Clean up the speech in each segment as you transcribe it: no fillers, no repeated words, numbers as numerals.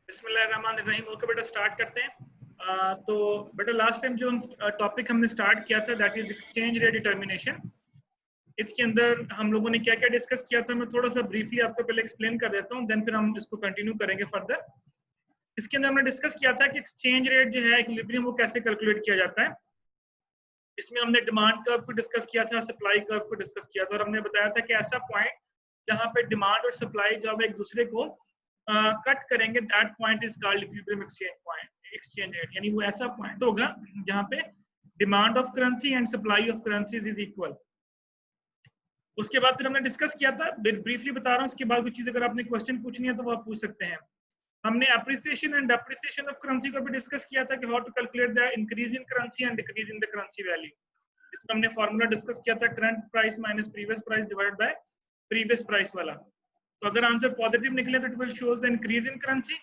बिस्मिल्लाहिर्रहमानिर्रहीम। ओके बेटा, स्टार्ट करते हैं। तो बेटा लास्ट टाइम जो टॉपिक हमने स्टार्ट किया था that is exchange rate determination. इसके अंदर हम लोगों ने क्या क्या डिस्कस किया था, मैं थोड़ा सा ब्रीफली आपको पहले एक्सप्लेन कर देता हूँ, देन फिर हम इसको कंटिन्यू करेंगे फर्दर। इसके अंदर हमने डिस्कस किया था कि एक्सचेंज रेट जो है इक्विलिब्रियम वो कैसे कैलकुलेट किया जाता है। इसमें हमने डिमांड कर्व को डिस्कस किया था, सप्लाई कर्व को डिस्कस किया था, और हमने बताया था कि ऐसा पॉइंट जहाँ पे डिमांड और सप्लाई जब एक दूसरे को कट करेंगे that point is called equilibrium exchange rate. यानी वो ऐसा पॉइंट होगा जहाँ पे demand of currency and supply of currencies is equal. उसके बाद फिर हमने डिस्कस किया था, ब्रीफली बता रहा हूँ, उसके बाद कुछ चीज अगर आपने क्वेश्चन पूछनी है तो वो आप पूछ सकते हैं। हमने appreciation and depreciation of currency को भी डिस्कस किया था कि how to calculate the increase in currency and decrease in the currency value. इसमें हमने फार्मूला डिस्कस किया था, current price minus previous price divided by previous price वाला। तो अगर आंसर पॉजिटिव निकले तो it will shows the increase in currency,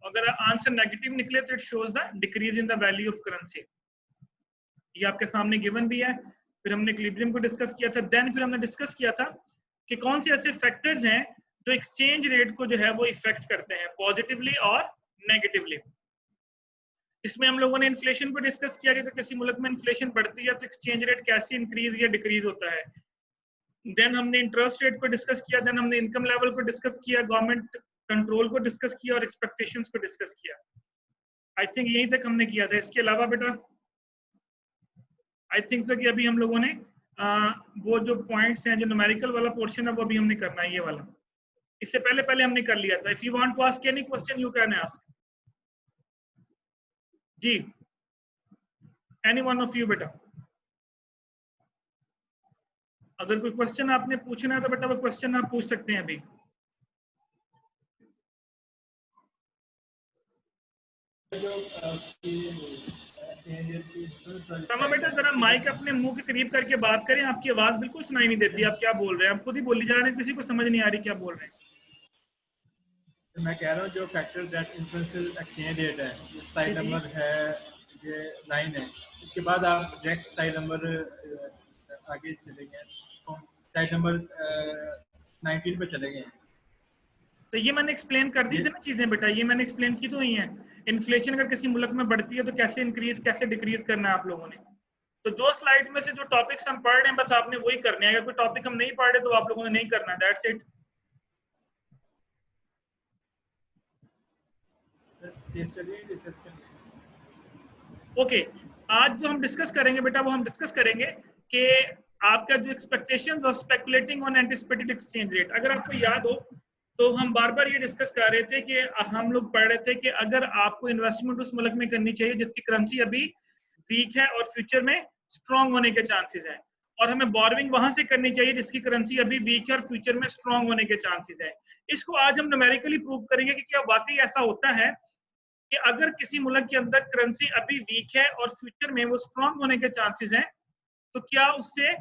अगर आंसर नेगेटिव निकले तो it shows the decrease in the value of currency. ये आपके सामने गिवन भी है। फिर हमने इक्विलिब्रियम को डिस्कस किया था। देन फिर हमने डिस्कस किया था कि कौन से ऐसे फैक्टर्स हैं जो एक्सचेंज रेट को जो है वो इफेक्ट करते हैं पॉजिटिवली और नेगेटिवली। इसमें हम लोगों ने इन्फ्लेशन को डिस्कस किया कि तो किसी मुल्क में इन्फ्लेशन बढ़ती है तो एक्सचेंज रेट कैसे इंक्रीज या डिक्रीज होता है। देन हमने इंटरेस्ट रेट को डिस्कस किया, देन हमने इनकम लेवल को डिस्कस किया, गवर्नमेंट कंट्रोल को डिस्कस किया और एक्सपेक्टेशंस को डिस्कस किया। आई थिंक यहीं तक हमने किया था। इसके अलावा बेटा आई थिंक सो कि अभी हम लोगों ने वो जो पॉइंट्स हैं, जो न्यूमेरिकल वाला पोर्शन है वो अभी हमने करना है, ये वाला। इससे पहले हमने कर लिया था। If you want to ask any question you can ask. जी, एनी वन ऑफ यू बेटा, अगर कोई क्वेश्चन आपने पूछना है तो बेटा वो क्वेश्चन आप पूछ सकते हैं अभी। समा बेटा जरा माइक अपने मुंह के करीब करके बात करें, आपकी आवाज बिल्कुल सुनाई नहीं देती। आप क्या बोल रहे हैं? आप खुद ही बोली जा रहे हैं, किसी को समझ नहीं आ रही क्या बोल रहे हैं। मैं कह रहा हूँ जो factor that influences exchange rate है, स्लाइड नंबर है ये 9 है। इसके बाद आप डायरेक्ट स्लाइड नंबर आगे चले गए, स्लाइड नंबर 19 पे चले गए। तो ये मैंने एक्सप्लेन कर दी थी ना चीजें बेटा, ये मैंने एक्सप्लेन की तो हुई हैं। इन्फ्लेशन अगर किसी मुल्क में बढ़ती है तो कैसे इंक्रीज कैसे डिक्रीज करना है आप लोगों ने। तो जो स्लाइड्स में से जो टॉपिक्स हम पढ़ रहे हैं बस आपने वही करने हैं। अगर कोई टॉपिक हम नहीं पढ़ रहे तो आप लोगों ने नहीं करना, दैट्स इट। ओके, आज जो हम डिस्कस करेंगे बेटा वो हम डिस्कस करेंगे कि आपका जो expectations of speculating on anticipated exchange rate. अगर आपको याद हो तो हम बार बार ये डिस्कस कर रहे थे कि हम लोग पढ़ रहे थे कि अगर आपको इन्वेस्टमेंट उस मुल्क में करनी चाहिए जिसकी करेंसी अभी वीक है और फ्यूचर में स्ट्रांग होने के चांसेस हैं, और हमें बोरोइंग वहां से करनी चाहिए जिसकी करेंसी अभी वीक है और फ्यूचर में स्ट्रांग होने के चांसेस हैं। इसको आज हम न्यूमेरिकली प्रूव करेंगे कि क्या वाकई ऐसा होता है कि अगर किसी मुल्क के अंदर करेंसी अभी वीक है और फ्यूचर में वो स्ट्रांग होने के चांसेस हैं तो क्या उससे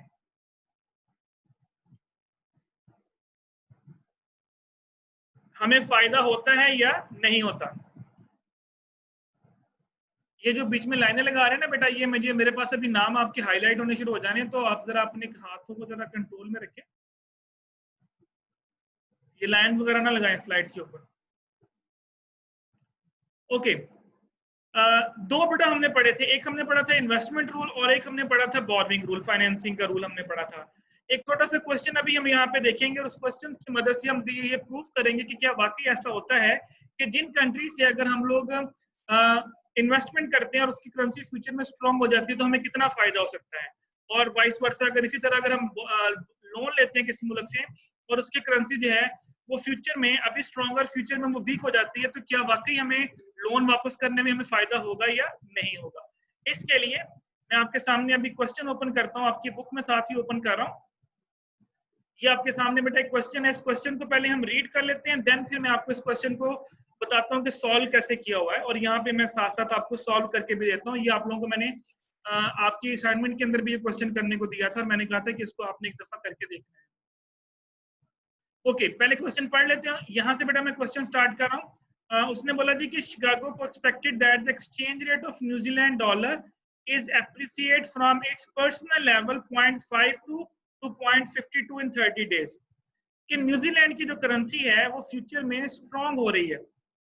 हमें फायदा होता है या नहीं होता। ये जो बीच में लाइनें लगा रहे हैं ना बेटा, ये मेरे पास अभी नाम आपके हाईलाइट होने शुरू हो जाने, तो आप जरा अपने हाथों को जरा कंट्रोल में रखें, ये लाइन वगैरह ना लगाएं स्लाइड्स के ऊपर। ओके, दो बेटा हमने पढ़े थे, एक हमने पढ़ा था इन्वेस्टमेंट रूल और एक हमने पढ़ा था बोरोइंग रूल, फाइनेंसिंग का रूल हमने पढ़ा था। एक छोटा सा क्वेश्चन अभी हम यहाँ पे देखेंगे और उस क्वेश्चन की मदद से हम ये प्रूफ करेंगे कि क्या वाकई ऐसा होता है कि जिन कंट्री से अगर हम लोग इन्वेस्टमेंट करते हैं और उसकी करेंसी फ्यूचर में स्ट्रांग हो जाती है तो हमें कितना फायदा हो सकता है, और वाइस वर्सा अगर इसी तरह अगर हम लोन लेते हैं किसी मुल्क से और उसकी करेंसी जो है वो फ्यूचर में अभी स्ट्रांग और फ्यूचर में वो वीक हो जाती है, तो क्या वाकई हमें लोन वापस करने में हमें फायदा होगा या नहीं होगा। इसके लिए मैं आपके सामने अभी क्वेश्चन ओपन करता हूँ, आपकी बुक में साथ ही ओपन कर रहा हूँ। ये आपके सामने बेटा एक क्वेश्चन है, इस क्वेश्चन को पहले हम रीड कर लेते हैं, देन फिर मैं आपको इस क्वेश्चन को बताता हूँ कि सॉल्व कैसे किया हुआ है, और यहाँ पे मैं साथ साथ आपको सॉल्व करके भी देता हूँ। ये आप लोगों को मैंने आपकी असाइनमेंट के अंदर भी ये क्वेश्चन करने को दिया था और मैंने कहा था कि इसको आपने एक दफा करके देखना है। ओके, पहले क्वेश्चन पढ़ लेते हैं। यहाँ से बेटा मैं क्वेश्चन स्टार्ट कर रहा हूँ। उसने बोला जी कि शिकागो को expected that the exchange rate of New Zealand dollar is appreciate from its personal level 0.52 to 0.52 in 30 days। कि न्यूजीलैंड की जो करेंसी है वो फ्यूचर में स्ट्रांग हो रही है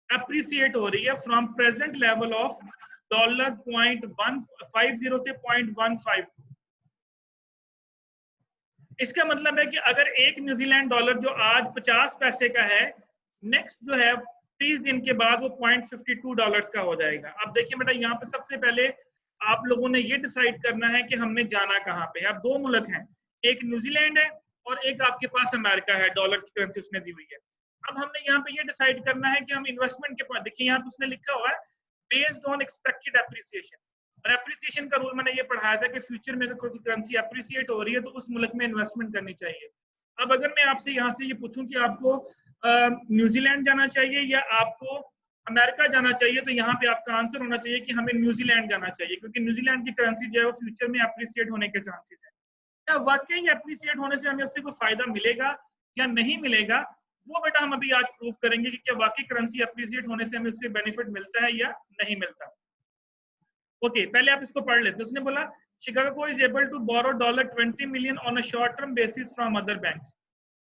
अप्रिसिएट हो रही है फ्रॉम प्रेजेंट लेवल ऑफ $0.150 से 0.152। इसका मतलब है कि अगर एक न्यूजीलैंड डॉलर जो आज 50 पैसे का है, नेक्स्ट जो है 30 दिन के बाद वो $0.52 का हो जाएगा। अब देखिए बेटा, यहाँ पे सबसे पहले आप लोगों ने ये डिसाइड करना है कि हमने जाना कहाँ पे है। अब दो मुल्क हैं, एक न्यूजीलैंड है और एक आपके पास अमेरिका है, डॉलर की करेंसी उसने दी हुई है। अब हमने यहाँ पे ये डिसाइड करना है कि हम इन्वेस्टमेंट के पास, देखिए यहाँ पे उसने लिखा हुआ है बेस्ड ऑन एक्सपेक्टेड एप्रिसिएशन। और एप्रिसिएशन का रूल मैंने ये पढ़ाया था कि फ्यूचर में अगर कोई करेंसी एप्रिसिएट हो रही है तो उस मुल्क में इन्वेस्टमेंट करनी चाहिए। अब अगर मैं आपसे यहाँ से ये पूछूं कि आपको न्यूजीलैंड जाना चाहिए या आपको अमेरिका जाना चाहिए, तो यहाँ पे आपका आंसर होना चाहिए कि हमें न्यूजीलैंड जाना चाहिए, क्योंकि न्यूजीलैंड की करेंसी जो है वो फ्यूचर में एप्रिसिएट होने के चांसेस है। क्या वाकई एप्रिसिएट होने से हमें उससे कोई फायदा मिलेगा या नहीं मिलेगा, वो बेटा हम अभी आज प्रूव करेंगे कि क्या वाकई करेंसी एप्रिसिएट होने से हमें उससे बेनिफिट मिलता है या नहीं मिलता। ओके, पहले आप इसको पढ़ लेते हैं। उसने बोला Chicago is able to borrow $20 million on a short term basis from other banks.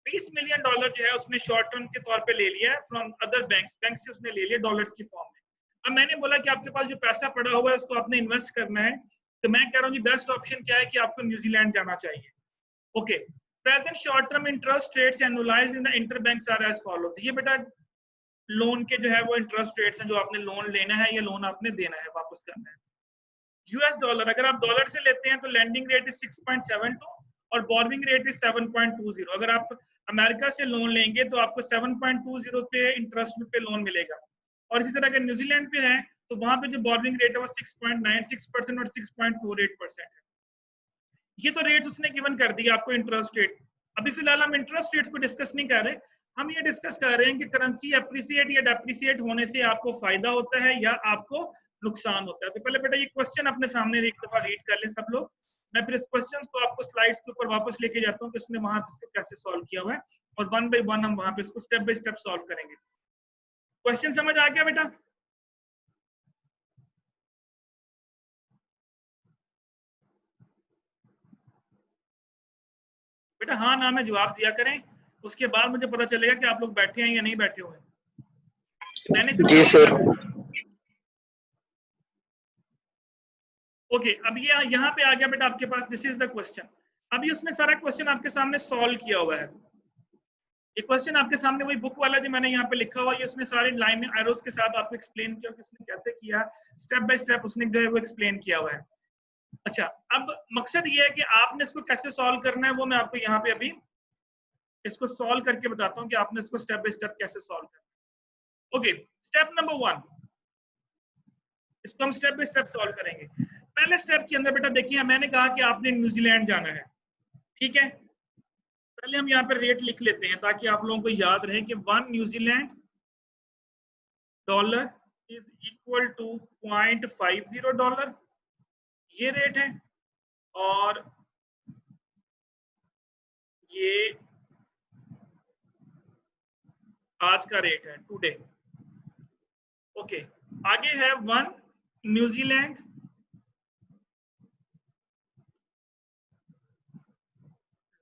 $20 million जो है उसने शॉर्ट टर्म के तौर पे ले लिया है फ्रॉम अदर बैंक्स, बैंक से उसने ले लिया डॉलर्स की फॉर्म में। अब मैंने बोला कि आपके पास जो पैसा पड़ा हुआ है उसको आपने इन्वेस्ट करना है, तो मैं कह रहा हूँ जी बेस्ट ऑप्शन क्या है कि आपको न्यूजीलैंड जाना चाहिए। Okay, present short term interest rates annualised in the interbank are as follows. ये बेटा लोन के जो है वो इंटरेस्ट रेट्स हैं जो आपने लोन लेना है या लोन आपने देना है, वापस करना है। यूएस डॉलर, अगर आप डॉलर से लेते हैं तो लैंडिंग रेट इज 6.72 और बोर्विंग रेट इज 7.20। अगर आप अमेरिका से लोन लेंगे तो आपको 7.20 पे इंटरेस्ट पे लोन मिलेगा। और इसी तरह अगर न्यूजीलैंड पे है तो वहां पे जो बोर्विंग रेट है वो 6.96% और 6.48% है। ये तो रेट्स उसने गिवन कर दिया आपको इंटरेस्ट रेट। अभी फिलहाल हम इंटरेस्ट रेट्स को डिस्कस नहीं कर रहे, हम ये डिस्कस कर रहे हैं कि करेंसी एप्रिसिएट या डेप्रिसिएट होने से आपको फायदा होता है या आपको नुकसान होता है। तो पहले बेटा ये क्वेश्चन अपने सामने एक दफा रीड कर लें सब लोग। मैं फिर इस क्वेश्चन को आपको स्लाइड्स के ऊपर वापस लेके जाता हूँ कि उसने वहां इसको कैसे सॉल्व किया हुआ है, और वन बाय वन हम वहां पे इसको स्टेप बाय स्टेप सॉल्व करेंगे। क्वेश्चन समझ आ गया बेटा? बेटा हाँ ना में जवाब दिया करें, उसके बाद मुझे पता चलेगा कि आप लोग बैठे हैं या नहीं बैठे हुए। मैंने जी सर। ओके, अब ये यहाँ पे आ गया बेटा आपके पास, दिस इज द क्वेश्चन। अभी उसने सारा क्वेश्चन आपके सामने सॉल्व किया हुआ है। ये क्वेश्चन आपके सामने वही बुक वाला जो मैंने यहाँ पे लिखा हुआ है, ये उसने सारी लाइन एरोज के साथ आपको एक्सप्लेन किया कि उसने कैसे किया, स्टेप बाय स्टेप उसने जो है वो एक्सप्लेन किया हुआ है। अच्छा, अब मकसद ये है कि आपने इसको कैसे सॉल्व करना है वो मैं आपको यहाँ पे अभी इसको सॉल्व करके बताता हूँ कि आपने इसको स्टेप बाय स्टेप कैसे सॉल्व करना है। ओके, स्टेप नंबर 1, इसको हम स्टेप बाय स्टेप सॉल्व करेंगे। पहले स्टेप के अंदर बेटा देखिए, मैंने कहा कि आपने न्यूजीलैंड जाना है, ठीक है। पहले हम यहाँ पे रेट लिख लेते हैं ताकि आप लोगों को याद रहे कि 1 New Zealand dollar is equal to $0.50, ये रेट है, और ये आज का रेट है टुडे। ओके, आगे है 1 New Zealand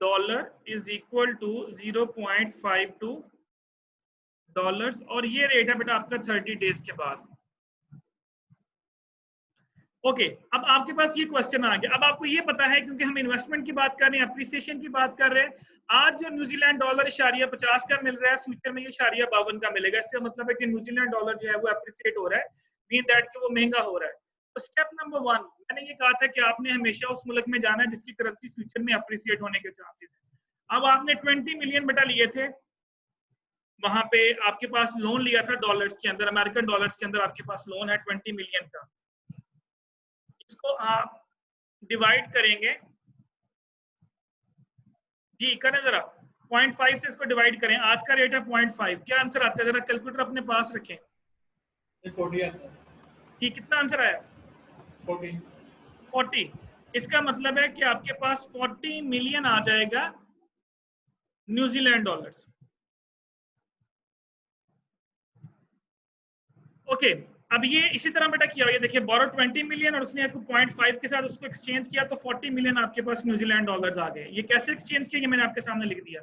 dollar is equal to $0.52, और ये रेट है बेटा आपका 30 डेज के बाद। ओके, अब आपके पास ये क्वेश्चन आ गया। अब आपको ये पता है, क्योंकि हम इन्वेस्टमेंट की बात कर रहे हैं, अप्रिसिएशन की बात कर रहे हैं, आज जो न्यूजीलैंड डॉलर $0.50 का मिल रहा है, फ्यूचर में ये $0.52 का मिलेगा। इसका मतलब है कि न्यूजीलैंड डॉलर जो है वो अप्रिसिएट हो रहा है, मीन दैट कि वो महंगा हो रहा है। तो स्टेप नंबर 1 मैंने ये कहा था कि आपने हमेशा उस मुल्क में जाना है जिसकी करेंसी फ्यूचर में अप्रिसिएट होने के चांसेस है। अब आपने 20 मिलियन बेटा लिए थे, वहां पे आपके पास लोन लिया था डॉलर्स के अंदर, अमेरिकन डॉलर्स के अंदर आपके पास लोन है 20 मिलियन का। इसको आप डिवाइड करेंगे, जी करें जरा, 0.5 से इसको डिवाइड करें। आज का रेट है 0.5, क्या आंसर आता है? जरा कैलकुलेटर अपने पास रखें। 40 आता है। कि कितना आंसर आया? 40। इसका मतलब है कि आपके पास 40 मिलियन आ जाएगा न्यूजीलैंड डॉलर्स। ओके, अब ये इसी तरह बेटा किया हुआ है, देखिए बोरो 20 मिलियन और उसने आपको 0.5 के साथ उसको एक्सचेंज किया तो 40 मिलियन आपके पास न्यूजीलैंड डॉलर्स आ गए। ये कैसे एक्सचेंज किया, ये मैंने आपके सामने लिख दिया।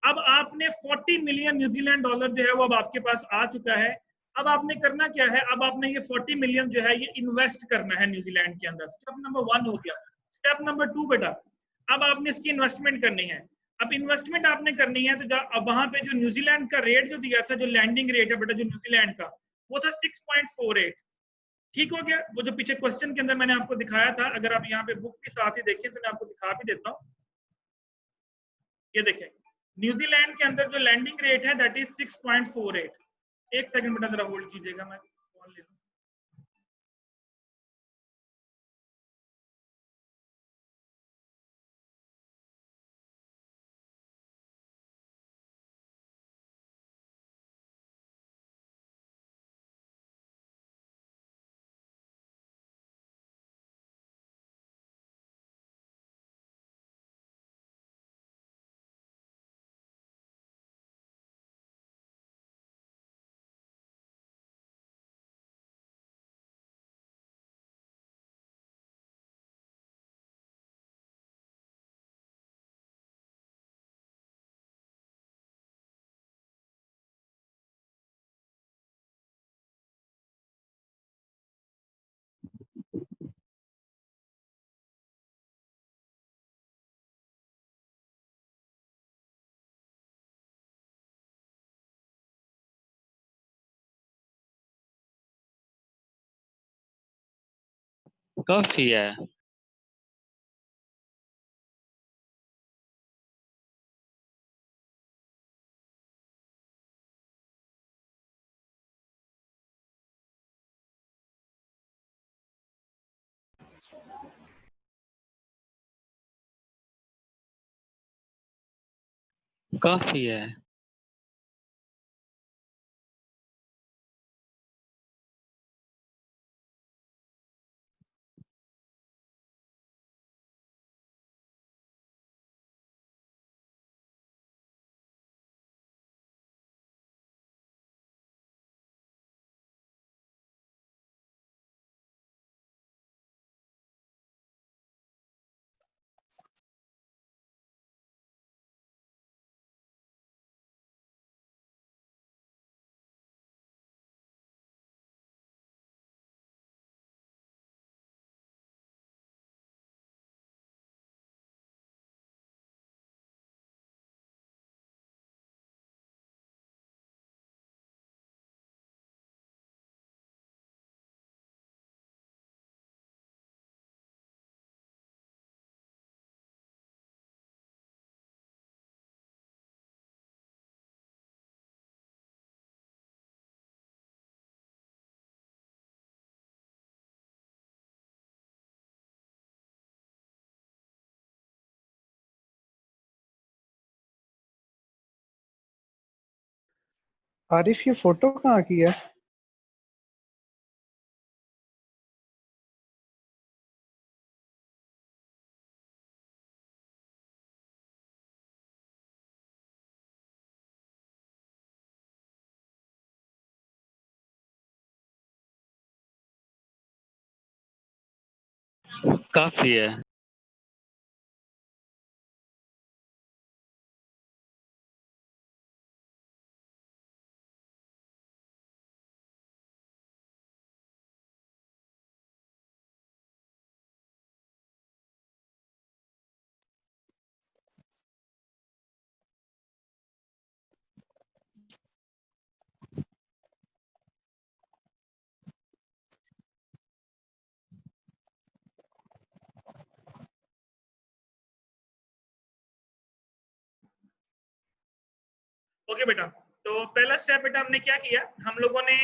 अब आपने 40 मिलियन न्यूजीलैंड डॉलर जो है वो अब आपके पास आ चुका है। अब आपने करना क्या है, अब आपने ये 40 मिलियन जो है ये इन्वेस्ट करना है न्यूजीलैंड के अंदर। स्टेप नंबर 1 हो गया। स्टेप नंबर 2 बेटा, अब आपने इसकी इन्वेस्टमेंट करनी है। अब इन्वेस्टमेंट आपने करनी है तो अब वहां पे जो न्यूजीलैंड का रेट जो दिया था, जो लैंडिंग रेट है बेटा जो न्यूजीलैंड का, वो था 6.48। ठीक हो गया। वो जो पीछे क्वेश्चन के अंदर मैंने आपको दिखाया था, अगर आप यहाँ पे बुक के साथ ही देखें तो मैं आपको दिखा भी देता हूँ। ये देखें, न्यूजीलैंड के अंदर जो लैंडिंग रेट है दैट इज 6.48। एक सेकंड बेटा जरा होल्ड कीजिएगा, मैं कॉल ले लूं। काफी है। काफी है। आरिफ, ये फोटो कहाँ की है? काफी है। ओके बेटा, तो पहला स्टेप बेटा हमने क्या किया, हम लोगों ने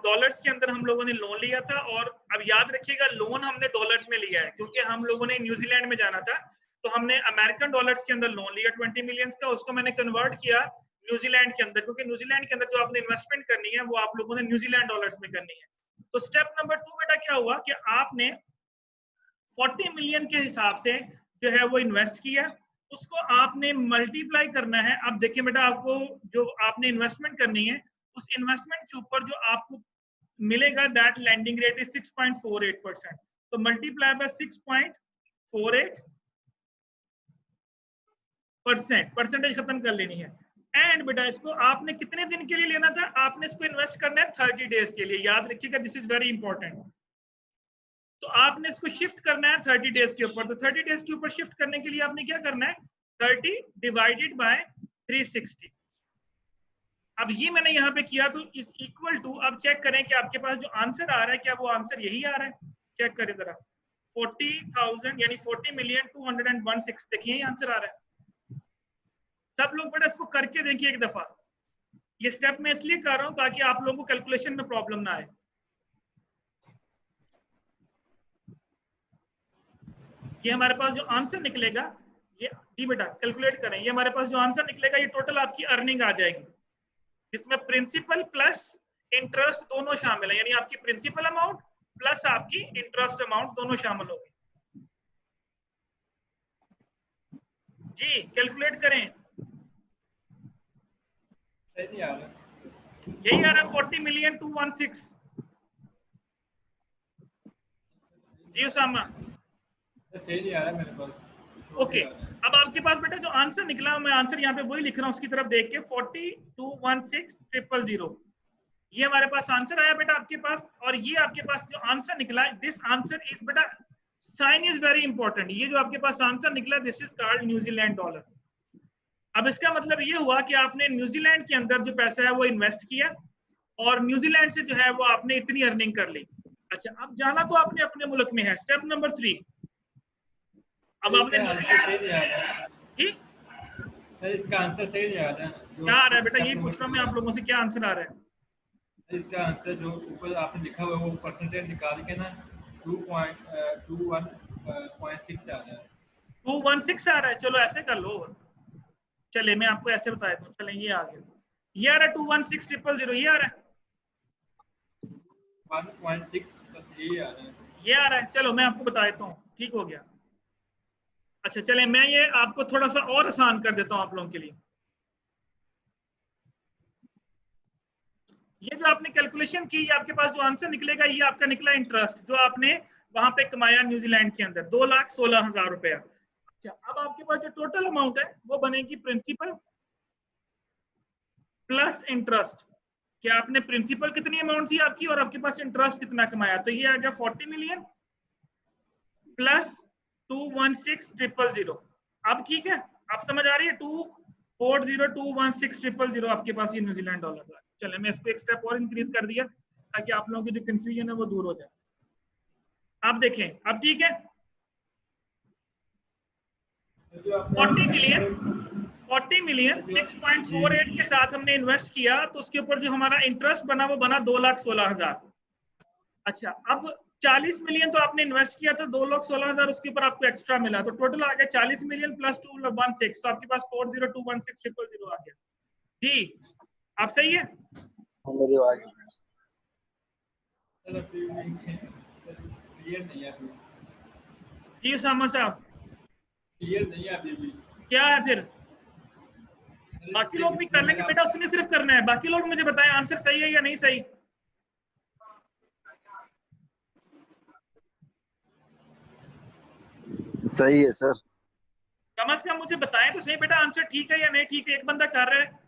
डॉलर्स के अंदर हम लोगों ने लोन लिया था। और अब याद रखिएगा, लोन हमने डॉलर्स में लिया है क्योंकि हम लोगों ने न्यूजीलैंड में जाना था। तो हमने अमेरिकन डॉलर्स के अंदर लोन लिया 20 मिलियन का, उसको मैंने कन्वर्ट किया न्यूजीलैंड के अंदर, क्योंकि न्यूजीलैंड के अंदर जो आपने इन्वेस्टमेंट करनी है वो आप लोगों ने न्यूजीलैंड डॉलर्स में करनी है। तो स्टेप नंबर 2 बेटा क्या हुआ कि आपने 40 मिलियन के हिसाब से जो है वो इन्वेस्ट किया, उसको आपने मल्टीप्लाई करना है। अब देखिए बेटा, आपको जो आपने इन्वेस्टमेंट करनी है उस इन्वेस्टमेंट के ऊपर जो आपको मिलेगा दैट लैंडिंग रेट इज 6.48%। तो मल्टीप्लाई बाय 6.48%, परसेंटेज खत्म कर लेनी है। एंड बेटा इसको आपने कितने दिन के लिए लेना था, आपने इसको इन्वेस्ट करना है 30 डेज के लिए, याद रखिएगा, दिस इज वेरी इंपॉर्टेंट। तो आपने इसको शिफ्ट करना है 30 डेज के ऊपर। तो 30 डेज के ऊपर शिफ्ट करने के लिए आपने क्या करना है, 30 डिवाइडेड बाय 360। अब ये मैंने यहाँ पे किया, तो इज इक्वल टू, अब चेक करें कि आपके पास जो आंसर आ रहा है क्या वो आंसर यही आ रहा है, चेक करें जरा, 40,000 यानी 40,216, देखिए यही आंसर आ रहा है। सब लोग बेटा इसको करके देखिए एक दफा, ये स्टेप मैं इसलिए कर रहा हूं ताकि आप लोगों को कैलकुलेशन में प्रॉब्लम ना आए। ये हमारे पास जो आंसर निकलेगा, ये जी बेटा कैलकुलेट करें, ये हमारे पास जो आंसर निकलेगा ये टोटल आपकी अर्निंग आ जाएगी, जिसमें प्रिंसिपल प्लस इंटरेस्ट दोनों शामिल है, यानी आपकी प्रिंसिपल अमाउंट प्लस आपकी इंटरेस्ट अमाउंट दोनों शामिल होगी। जी कैलकुलेट करें, यही आ रहा है 40,216। जी उसामा सही नहीं आ रहा मेरे पास। ओके अब आपके पास बेटा जो आंसर निकला, मैं आंसर यहाँ पे वही लिख रहा हूँ, उसकी तरफ देख के 42,16,000 ये हमारे पास आंसर आया बेटा आपके पास। और ये आपके पास जो आंसर निकला, दिस आंसर इज बेटा, साइन इज वेरी इंपॉर्टेंट, ये जो आपके पास आंसर निकला this is called New Zealand dollar. अब इसका मतलब ये हुआ कि आपने न्यूजीलैंड के अंदर जो पैसा है वो इन्वेस्ट किया और न्यूजीलैंड से जो है वो आपने इतनी अर्निंग कर ली। अच्छा अब जाना तो आपने अपने मुल्क में है, स्टेप नंबर 3। अब आपने सर इसका आंसर सही नहीं आ रहा है, क्या आ रहा है बेटा, ये पूछ रहा हूँ मैं आप लोगों से, क्या आंसर आ रहा है? इसका आंसर जो ऊपर आपने लिखा हुआ है वो परसेंटेज निकाल के ना 2.6 आ रहा है। 216 आ रहा है, चलो ऐसे कर लो, चले मैं आपको ऐसे बता देता हूँ, चले ये आ गया, ये आ रहा है 216,000, ये आ रहा है 1.6 बस यही आ रहा है, ये आ रहा है। चलो मैं आपको बता देता हूँ, ठीक हो गया। अच्छा चले मैं ये आपको थोड़ा सा और आसान कर देता हूँ आप लोगों के लिए। ये जो आपने कैलकुलेशन की, ये आपके पास जो आंसर निकलेगा ये आपका निकला इंटरेस्ट जो आपने वहां पे कमाया न्यूजीलैंड के अंदर, 2,16,000 रुपया। अच्छा अब आपके पास जो टोटल अमाउंट है वो बनेगी प्रिंसिपल प्लस इंटरेस्ट। क्या आपने प्रिंसिपल कितनी अमाउंट थी आपकी और आपके पास इंटरेस्ट कितना कमाया, तो ये आ गया 40 मिलियन प्लस 216,000। अब ठीक है, आप समझ आ रही है, 240,216,000 आपके पास ये न्यूजीलैंड डॉलर था। चले मैं इसको एक स्टेप और इंक्रीज कर दिया ताकि आप लोगों की जो कंफ्यूजन है वो दूर हो जाए। आप देखें अब ठीक है, 40 मिलियन 6.48 के साथ हमने इन्वेस्ट किया, तो उसके ऊपर जो हमारा इंटरेस्ट बना वो बना 2,16,000। अच्छा अब 40 मिलियन तो आपने इन्वेस्ट किया था, 2,16,000 उसके ऊपर आपको एक्स्ट्रा मिला, तो टोटल आ गया 40 मिलियन प्लस 216, तो आपके पास 40,216,000 आ गया। जी आप सही है? मेरी आवाज जी उसामा साहब क्लियर नहीं है अभी भी। क्या है फिर? बाकी लोग भी कर लेंगे बेटा, उसने सिर्फ करना है, बाकी लोग मुझे बताएं आंसर सही है या नहीं सही। सही है सर। कम से कम मुझे बताएं तो सही बेटा आंसर ठीक है या नहीं ठीक है। एक बंदा कर रहा है,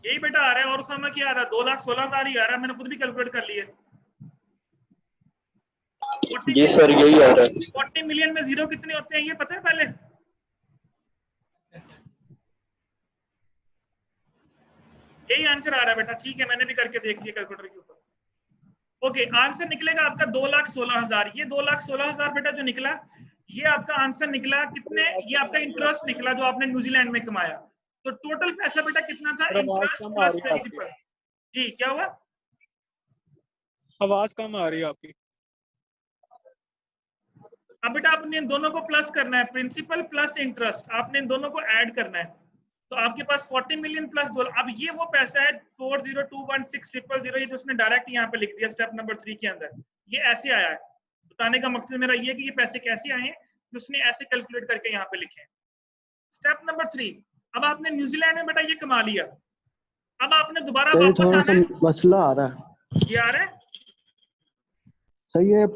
यही बेटा आ रहा है। और समय क्या आ रहा है, 2,16,000 ही आ रहा है, मैंने खुद भी कैलकुलेट कर लिया। जी सर यही आ रहा है। 40 मिलियन में जीरो कितने होते हैं ये पता है पहले? यही आंसर आ रहा है बेटा, ठीक है मैंने भी करके देख लिया कैलकुलेटर के ऊपर। ओके आंसर निकलेगा आपका 2,16,000। ये 2,16,000 बेटा जो निकला, ये आपका आंसर निकला कितने, ये आपका इंटरेस्ट निकला जो आपने न्यूजीलैंड में कमाया। तो टोटल पैसा बेटा कितना था, इंटरेस्ट प्लस प्रिंसिपल। जी क्या हुआ? आवाज कम आ रही है आपकी। अब बेटा आपने इन दोनों को प्लस करना है, प्रिंसिपल प्लस इंटरेस्ट, आपने इन दोनों को ऐड करना है। तो आपके पास 40 मिलियन प्लस 2। अब ये वो पैसा है 40,216,000, ये जो उसने डायरेक्ट यहाँ पे लिख दिया स्टेप नंबर 3 के अंदर, ये ऐसे आया है। बताने का मकसद मेरा ये है कि ये पैसे कैसे आए हैं, उसने ऐसे कैलकुलेट करके यहाँ पे लिखे। स्टेप नंबर 3, अब आपने न्यूजीलैंड में बेटा ये कमा लिया, अब आपने दोबारा सही वापस थोड़ा आना सा है। मसला आ रहा है। ये आ रहा है? सही है,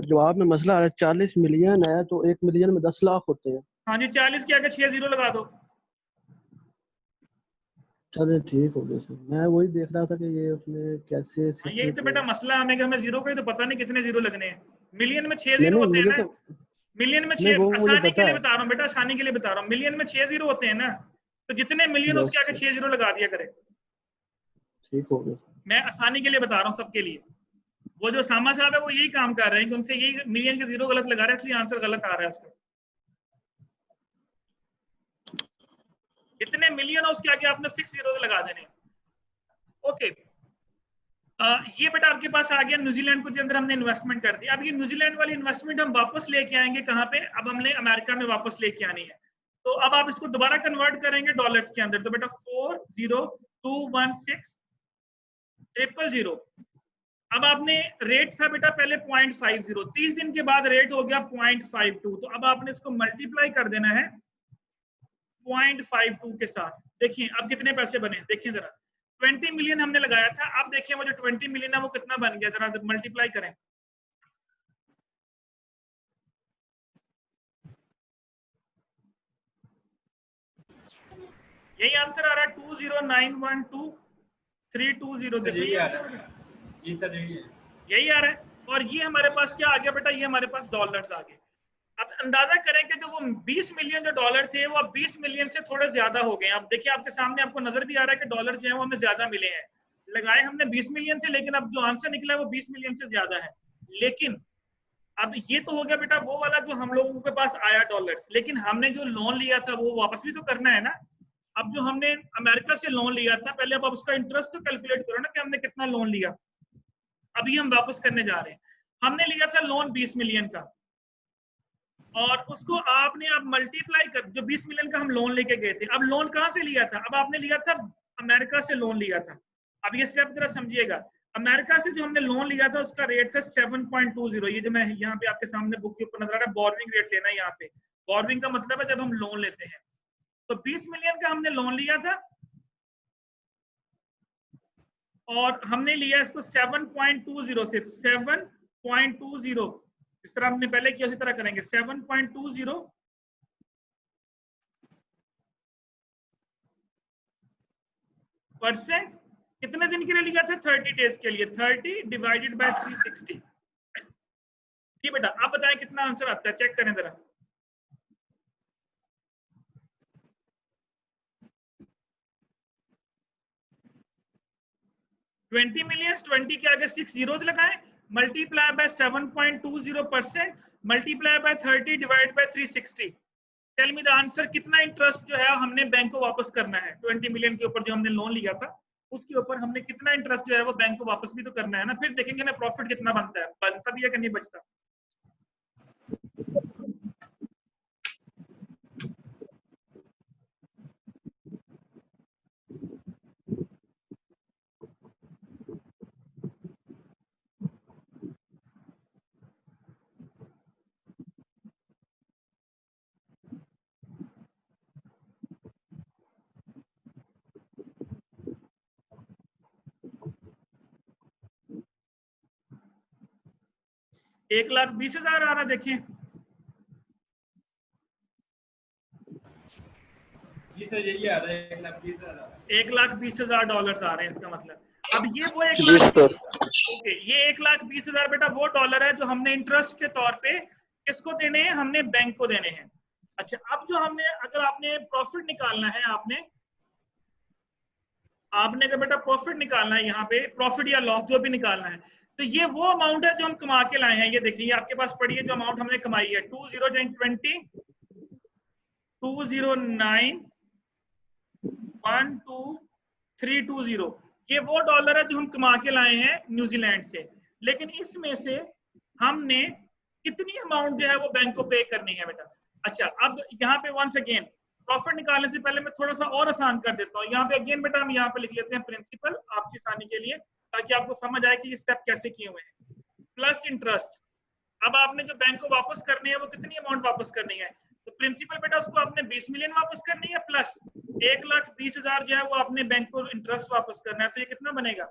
जवाब में मसला आ रहा है। 40 मिलियन है तो 1 मिलियन में 10 लाख होते हैं। हाँ जी, 40 के आगे 6 जीरो लगा दो। चलिए ठीक हो गया सर, मैं वही देख रहा था कि ये उसने कैसे हाँ, यही तो बेटा मसला हमें कि हमें जीरो का ही तो पता नहीं कितने जीरो लगने हैं। मिलियन में 6 नहीं जीरो नहीं होते हैं मुझे ना, तो मिलियन में नहीं, 6, वो मुझे आसानी के पता लिए है। बता रहा हूँ बेटा, आसानी के लिए बता रहा हूँ, मिलियन में 6 जीरो होते हैं ना, तो जितने मिलियन उसके आगे 6 जीरो लगा दिया करे। ठीक हो गया। मैं आसानी के लिए बता रहा हूँ सबके लिए। वो जो सामा साहब है वो यही काम कर रहे हैं कि उनसे यही मिलियन के जीरो गलत लगा रहे हैं, इसलिए आंसर गलत आ रहा है उसका। जितने मिलियन है उसके आगे आपने 6 जीरो लगा देने हैं। ओके, ये बेटा आपके पास आ गया न्यूजीलैंड को, अंदर हमने इन्वेस्टमेंट कर दी। अब ये न्यूजीलैंड वाली इन्वेस्टमेंट हम वापस लेके आएंगे कहाँ पे, अब हमने अमेरिका में वापस लेके आनी है। तो अब आप इसको दोबारा कन्वर्ट करेंगे डॉलर्स के अंदर, तो बेटा 40216000। अब आपने रेट था बेटा पहले 0.50, 30 दिन के बाद रेट हो गया 0.52, तो अब आपने इसको मल्टीप्लाई कर देना है 0.52 के साथ। देखिए अब कितने पैसे बने, देखिए जरा 20 मिलियन हमने लगाया था, अब देखिए वो जो 20 मिलियन है वो कितना बन गया, जरा मल्टीप्लाई करें। यही आंसर आ रहा है 20912,320। देखो ये आंसर, ये सर यही है। यही आ रहा है। और ये हमारे पास क्या आ गया बेटा, ये हमारे पास डॉलर्स आ गए। अब अंदाजा करें कि जो वो 20 मिलियन जो डॉलर थे वो अब 20 मिलियन से थोड़े ज्यादा हो गए। अब देखिए आपके सामने आपको नजर भी आ रहा है कि डॉलर जो है वो हमें ज्यादा मिले हैं। लगाए हमने 20 मिलियन थे, लेकिन अब जो आंसर निकला है वो 20 मिलियन से ज्यादा है। लेकिन अब ये तो हो गया बेटा वो वाला जो हम लोगों के पास आया डॉलर्स, लेकिन हमने जो लोन लिया था वो वापस भी तो करना है ना। अब जो हमने अमेरिका से लोन लिया था, पहले अब उसका इंटरेस्ट तो कैलकुलेट करो ना कि हमने कितना लोन लिया। अभी हम वापस करने जा रहे हैं। हमने लिया था लोन 20 मिलियन का, और उसको आपने अब मल्टीप्लाई कर, जो 20 मिलियन का हम लोन लेके गए थे, अब लोन कहां से लिया था, अब आपने लिया था अमेरिका से लोन लिया था। अब ये स्टेप जरा समझिएगा। अमेरिका से जो हमने लोन लिया था उसका रेट था 7.20। ये जो मैं यहाँ पे आपके सामने बुक के ऊपर नजर आ रहा है, बोरोइंग रेट लेना है यहाँ पे। बोरोइंग का मतलब है जब हम लोन लेते हैं। तो 20 मिलियन का हमने लोन लिया था और हमने लिया इसको 7.20 से, 7.20 इस तरह हमने पहले किया उसी तरह करेंगे। 7.20 % कितने दिन के लिए लिया था, 30 डेज के लिए। 30 डिवाइडेड बाय 360। जी बेटा आप बताएं कितना आंसर आता है, चेक करें जरा। ट्वेंटी मिलियन, 20 के आगे 6 जीरोज लगाएं, multiply by 7.20%, multiply by 30 divide by 360। Tell me the answer, कितना इंटरेस्ट जो है हमने बैंक को वापस करना है 20 मिलियन के ऊपर जो हमने लोन लिया था, उसके ऊपर हमने कितना इंटरेस्ट जो है वो बैंक को वापस भी तो करना है ना। फिर देखेंगे हमें प्रॉफिट कितना बनता है, बनता भी है कि नहीं बचता। $1,20,000 आ रहा, देखिए। जी सर यही आ रहा है, 1,20,000। $1,20,000 आ रहे हैं, इसका मतलब अब ये वो जी 1,00,000, सर। ओके, ये 1,20,000 बेटा वो डॉलर है जो हमने इंटरेस्ट के तौर पे किसको देने हैं, हमने बैंक को देने हैं। अच्छा, अब जो हमने, अगर आपने प्रॉफिट निकालना है, आपने अगर बेटा प्रॉफिट निकालना है, यहाँ पे प्रॉफिट या लॉस जो भी निकालना है, तो ये वो अमाउंट है जो हम कमा के लाए हैं। ये देखिए, ये आपके पास पड़ी है जो अमाउंट हमने कमाई है, 20 209,12320। ये वो डॉलर है जो हम कमा के लाए हैं न्यूजीलैंड से। लेकिन इसमें से हमने कितनी अमाउंट जो है वो बैंक को पे करनी है बेटा। अच्छा, अब यहाँ पे वंस अगेन प्रॉफिट निकालने से पहले मैं थोड़ा सा और आसान कर देता हूँ। यहाँ पे अगेन बेटा हम यहाँ पे लिख लेते हैं प्रिंसिपल, आपकी आसानी के लिए, ताकि आपको समझ आए कि ये स्टेप कैसे किए हुए हैं। प्लस इंटरेस्ट, अब आपने जो बैंक को वापस करनी है वो कितनी अमाउंट वापस करनी है, तो प्रिंसिपल बेटा उसको आपने 20 मिलियन वापस करनी है प्लस 1,20,000 जो है वो आपने बैंक को इंटरेस्ट वापस करना है। तो ये कितना बनेगा,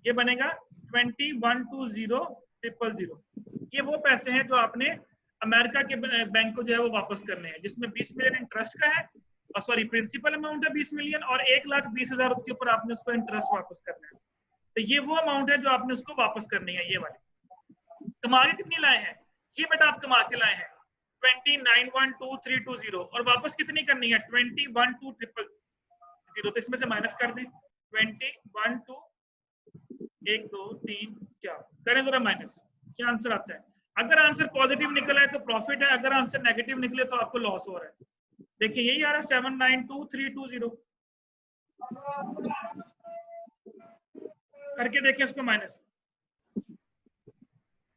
ये बनेगा 21,20,000। ये वो पैसे हैं जो आपने अमेरिका के बैंक को जो है वो वापस करने हैं, जिसमें 20 मिलियन इंटरेस्ट का है, और सॉरी प्रिंसिपल अमाउंट है 20 मिलियन और 1,20,000 उसके ऊपर आपने उसको इंटरेस्ट वापस करना है। तो ये वो अमाउंट है जो आपने उसको वापस करनी है। ये वाली कमा के कितनी लाए हैं, ये बेटा आप कमा के लाए हैं 29,12,320 और वापस कितनी करनी है 21,2,000। तो इसमें से माइनस कर दें 21,2 1 2 3 4 करें जरा माइनस, क्या आंसर आता है। अगर आंसर पॉजिटिव निकला है तो प्रॉफिट है, अगर आंसर नेगेटिव निकले तो आपको लॉस हो रहा है। देखिए यही आ रहा है 792,320 करके देखिए इसको माइनस।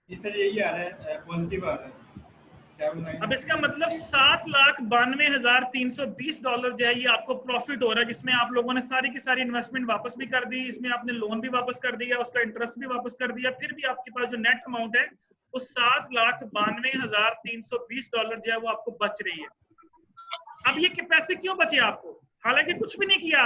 सर यही आ रहा है, पॉजिटिव आ रहा है 7,900। अब इसका मतलब $7,92,320 जो है ये आपको प्रॉफिट हो रहा है, जिसमें आप लोगों ने सारी की सारी इन्वेस्टमेंट वापस भी कर दी, इसमें आपने लोन भी वापस कर दिया, उसका इंटरेस्ट भी वापस कर दिया, फिर भी आपके पास जो नेट अमाउंट है वो $7,92,320 जो है वो आपको बच रही है। अब ये पैसे क्यों बचे आपको, हालांकि कुछ भी नहीं किया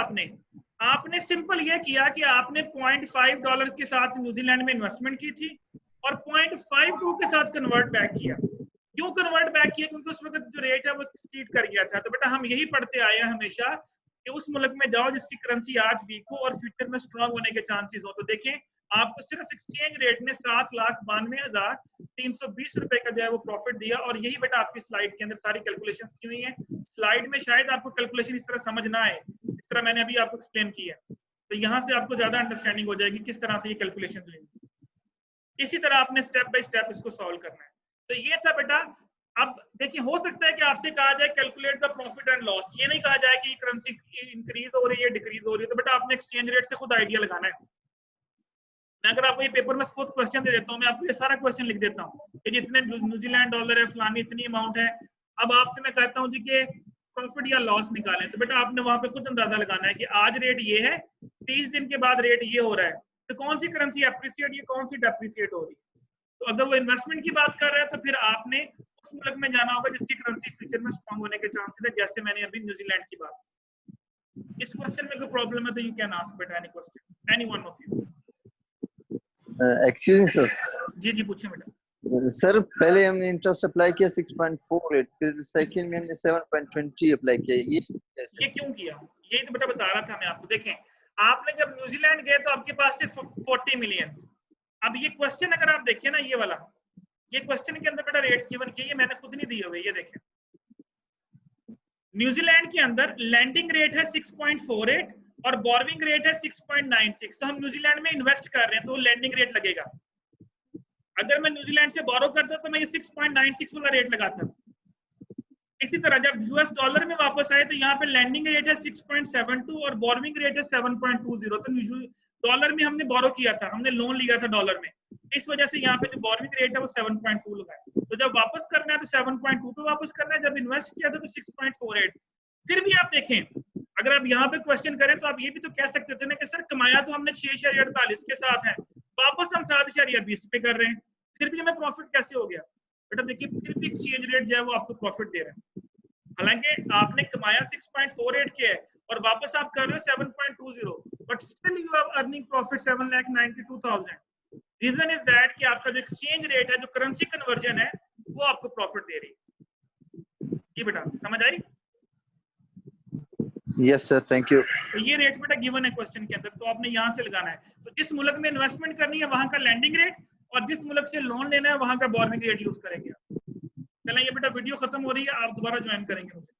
आपने सिंपल ये किया कि आपने $0.5 के साथ न्यूजीलैंड में इन्वेस्टमेंट की थी और 0.52 के साथ कन्वर्ट बैक किया। क्यों कन्वर्ट बैक किया, क्योंकि उस वक्त जो रेट है वो एक्सीड कर गया था। तो बेटा हम यही पढ़ते आए हैं हमेशा कि उस मुल्क में जाओ जिसकी करेंसी आज वीक हो और फ्यूचर में स्ट्रांग होने के चांसेस हो। तो देखें आपको सिर्फ एक्सचेंज रेट ने $7,92,320 का जो है वो प्रॉफिट दिया, और यही बेटा आपकी स्लाइड के अंदर सारी कैलकुलेशंस की हुई हैं। स्लाइड में शायद आपको कैलकुलेशन इस तरह समझ ना आए जिस तरह मैंने अभी आपको एक्सप्लेन किया, तो यहाँ से आपको ज्यादा अंडरस्टैंडिंग हो जाएगी किस तरह से ये कैलकुलेशन लेंगे। इसी तरह आपने स्टेप बाय स्टेप इसको सॉल्व करना है। तो ये था बेटा। अब देखिए हो सकता है कि आपसे कहा जाए calculate the profit and loss, ये नहीं कहा जाए कि करेंसी इंक्रीज हो रही है डिक्रीज हो रही है, तो बेटा आपने एक्सचेंज रेट से खुद आइडिया लगाना है। मैं अगर आपको ये पेपर में सपोज क्वेश्चन दे देता हूँ, मैं आपको ये सारा क्वेश्चन लिख देता हूँ कि जितने न्यूजीलैंड डॉलर है फलानी इतनी अमाउंट है, अब आपसे मैं कहता हूँ जी कि प्रॉफिट या लॉस निकालें, तो बेटा आपने वहां पे खुद अंदाजा लगाना है कि आज रेट ये है, 30 दिन के बाद रेट ये हो रहा है, तो कौन सी करेंसी अप्रिशिएट या कौन सी डेप्रिशिएट हो रही है। तो अगर वो इन्वेस्टमेंट की बात कर रहा है तो फिर आपने उस मुल्क में जाना होगा जिसकी करेंसी फ्यूचर में स्ट्रांग होने के चांसेस है, जैसे मैंने अभी न्यूजीलैंड की बात की। इस क्वेश्चन में कोई प्रॉब्लम है तो यू कैन आस्क बेटा any question, any one of you. Excuse me sir. जी जी पूछिए बेटा। सर पहले हमने इंटरेस्ट अप्लाई किया 6.48, फिर सेकंड में हमने 7.20 अप्लाई किया, ये क्यों किया, यही तो बेटा बता रहा था मैं आपको। देखें आपने जब न्यूजीलैंड गए तो आपके पास सिर्फ 40 मिलियन। अब ये क्वेश्चन अगर आप देखिए ना, ये वाला ये क्वेश्चन के अंदर बेटा रेट्स गिवन किए, मैंने खुद नहीं दिए हुए, ये देखें न्यूजीलैंड के अंदर लैंडिंग रेट है 6.48 और बोरोइंग रेट है 6.96। तो हम न्यूजीलैंड में इन्वेस्ट कर रहे हैं तो लैंडिंग रेट लगेगा। अगर मैं न्यूजीलैंड से बोरो करता तो मैं ये 6.96 वाला रेट लगाता। इसी तरह जब यूएस डॉलर में वापस आए तो यहाँ पे लैंडिंग रेट है 6.72 और बोरोइंग रेट है 7.20। तो डॉलर में हमने बोरो किया था, हमने लोन लिया था डॉलर में, इस वजह से यहाँ पे जो बोरोइंग रेट है वो 7.2 लगाया। तो जब वापस करना है तो 7.2 पे वापस करना है, जब इन्वेस्ट किया था तो 6.48। फिर भी आप देखें अगर आप यहाँ पे क्वेश्चन करें तो आप ये भी तो कह सकते थे ना कि सर कमाया तो हमने 6.48 के साथ है, वापस हम 7.20 पे कर रहे हैं, फिर भी हमें प्रॉफिट कैसे हो गया। बेटा देखिए फिर भी एक्सचेंज रेट जो है वो आपको प्रॉफिट दे रहा है, हालांकि आपने कमाया 6.48 के है और वापस आप कर रहे हो 7.20, but still you are earning profit 7,92,000। Reason is that कि आपका जो एक्सचेंज रेट है, जो करेंसी कन्वर्जन है, वो आपको प्रॉफिट दे रही है। जी बेटा समझ आई? Yes sir, thank you. तो ये रेट बेटा गिवन है क्वेश्चन के अंदर, तो आपने यहाँ से लगाना है। तो जिस मुल्क में इन्वेस्टमेंट करनी है वहां का लैंडिंग रेट, और जिस मुल्क से लोन लेना है वहां का बोरोइंग रेट यूज करेंगे। चलें ये बेटा वीडियो खत्म हो रही है, आप दोबारा ज्वाइन करेंगे मुझे।